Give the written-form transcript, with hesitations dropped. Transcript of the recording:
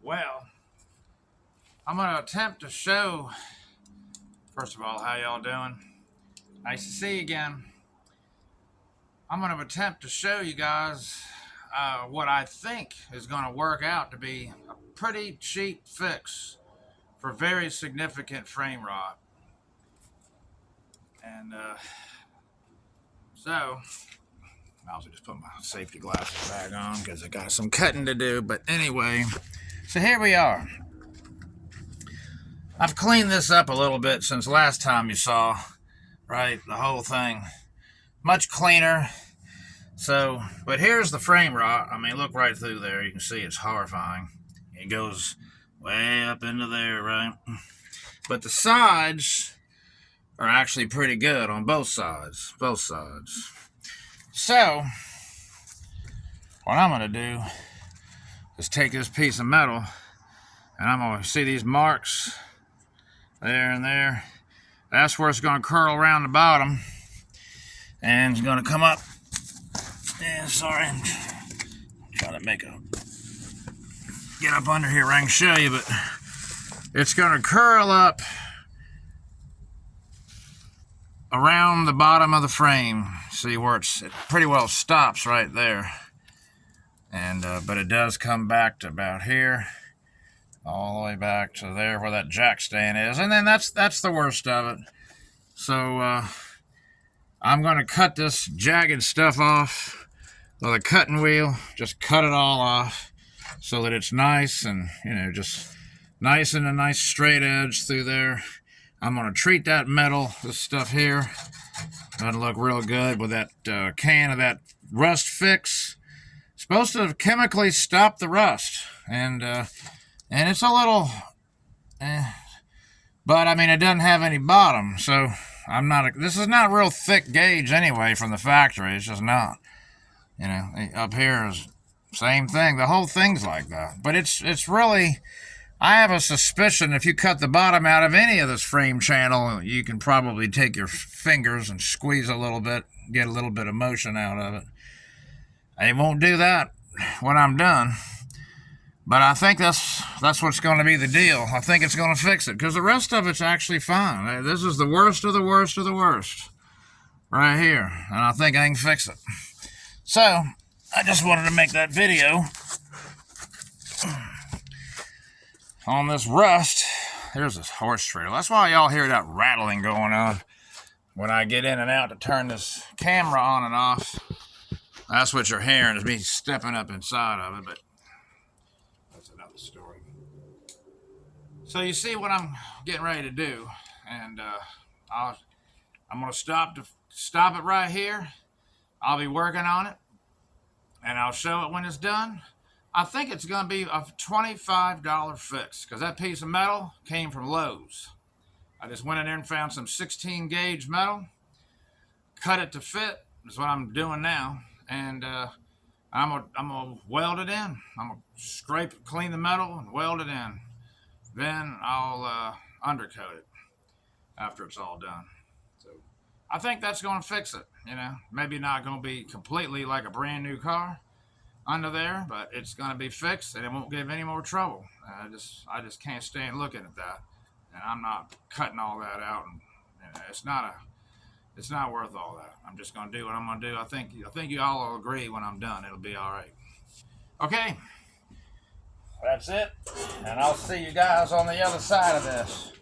Well, I'm going to attempt to show, first of all, how y'all doing? Nice to see you again. I'm going to attempt to show you guys what I think is going to work out to be a pretty cheap fix for very significant frame rot. And so, I'll just put my safety glasses back on because I got some cutting to do. But anyway, so here we are. I've cleaned this up a little bit since last time you saw, right? The whole thing. Much cleaner. So, but here's the frame rot. I mean, look right through there. You can see it's horrifying. It goes way up into there, right? But the sides are actually pretty good on both sides. Both sides. So, what I'm going to do is take this piece of metal, and I'm going to see these marks there and there. That's where it's going to curl around the bottom, and it's going to come up. Yeah, sorry, I'm trying to get up under here where I can show you, but it's going to curl up around the bottom of the frame. See where it pretty well stops right there, and but it does come back to about here, all the way back to there where that jack stand is, and then that's the worst of it. So I'm going to cut this jagged stuff off with a cutting wheel. Just cut it all off so that it's nice and, just nice and a nice straight edge through there. I'm going to treat that metal, this stuff here. Doesn't look real good with that can of that rust fix. It's supposed to chemically stop the rust, and it's a little, but I mean it doesn't have any bottom, so this is not real thick gauge anyway from the factory. It's just not. Up here is same thing. The whole thing's like that, but it's really. I have a suspicion if you cut the bottom out of any of this frame channel, you can probably take your fingers and squeeze a little bit, get a little bit of motion out of it. I won't do that when I'm done, but I think that's what's going to be the deal. I think it's going to fix it because the rest of it's actually fine. This is the worst of the worst of the worst right here, and I think I can fix it. So I just wanted to make that video on this rust. There's this horse trailer. That's why y'all hear that rattling going on when I get in and out to turn this camera on and off. That's what you're hearing, is me stepping up inside of it, but that's another story. So you see what I'm getting ready to do, and I'm going to stop it right here. I'll be working on it, and I'll show it when it's done. I think it's going to be a $25 fix because that piece of metal came from Lowe's. I just went in there and found some 16 gauge metal, cut it to fit. That's what I'm doing now, and I'm gonna weld it in. I'm gonna clean the metal and weld it in. Then I'll undercoat it after it's all done. So I think that's going to fix it. Maybe not going to be completely like a brand new car under there, but it's going to be fixed and it won't give any more trouble. I just can't stand looking at that, and I'm not cutting all that out, and it's not worth all that. I'm just going to do what I'm going to do. I think you all will agree when I'm done it'll be all right. Okay, that's it, and I'll see you guys on the other side of this.